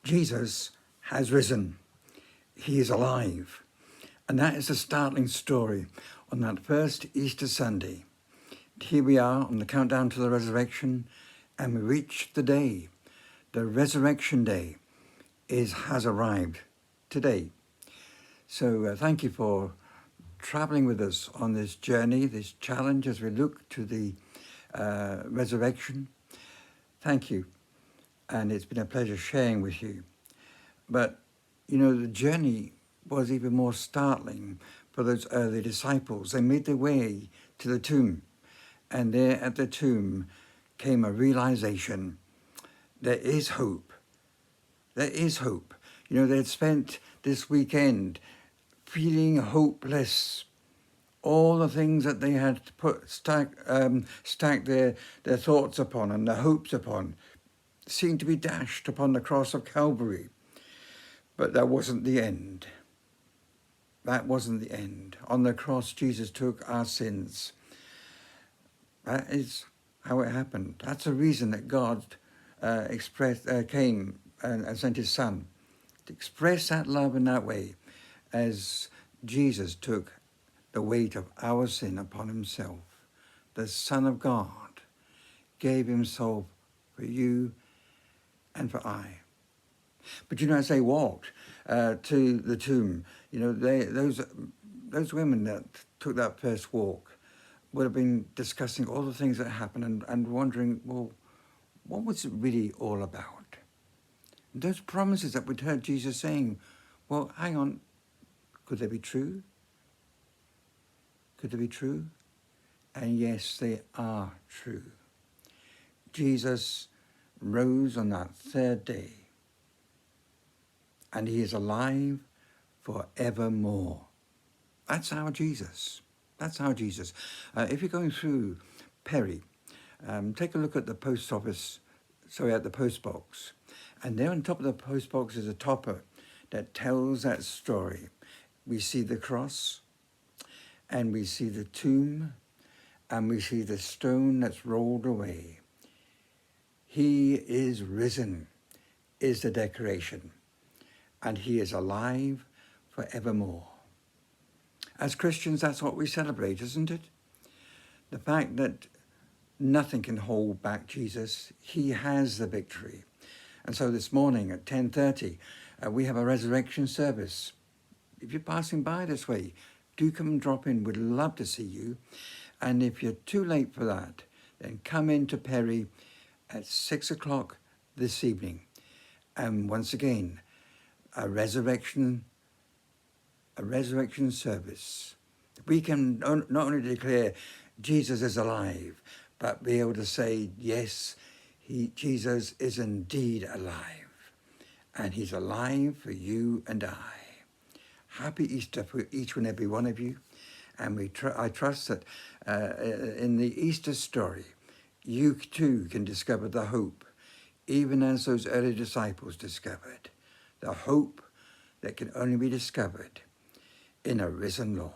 Jesus has risen. He is alive. And that is a startling story on that first Easter Sunday. Here we are on the countdown to the resurrection, and we reach the day. The resurrection day has arrived today. So thank you for traveling with us on this journey, this challenge as we look to the resurrection. Thank you. And it's been a pleasure sharing with you. But, you know, the journey was even more startling for those early disciples. They made their way to the tomb. And there at the tomb came a realization. There is hope. There is hope. You know, they'd spent this weekend feeling hopeless. All the things that they had stacked their thoughts upon and their hopes upon seemed to be dashed upon the cross of Calvary. But that wasn't the end. That wasn't the end. On the cross, Jesus took our sins. That is how it happened. That's the reason that God came and sent his Son to express that love in that way, as Jesus took the weight of our sin upon himself. The Son of God gave himself for you and for I. But you know, as they walked to the tomb, you know, those women that took that first walk would have been discussing all the things that happened and wondering, well, what was it really all about? And those promises that we'd heard Jesus saying, well, hang on, could they be true? Could they be true? And yes, they are true. Jesus rose on that third day, and he is alive forevermore. That's our Jesus. That's our Jesus. If you're going through Perry, take a look at the post office, at the post box. And there on top of the post box is a topper that tells that story. We see the cross, and we see the tomb, and we see the stone that's rolled away. He is risen, is the declaration, and he is alive forevermore. As Christians, that's what we celebrate, isn't it? The fact that nothing can hold back Jesus. He has the victory. And so this morning at 10:30, we have a resurrection service. If you're passing by this way, do come and drop in. We'd love to see you. And if you're too late for that, then come into Perry at 6 o'clock this evening. And once again, a resurrection service. We can not only declare Jesus is alive, but be able to say, yes, Jesus is indeed alive. And he's alive for you and I. Happy Easter for each and every one of you. And I trust that in the Easter story, you too can discover the hope, even as those early disciples discovered, the hope that can only be discovered in a risen Lord.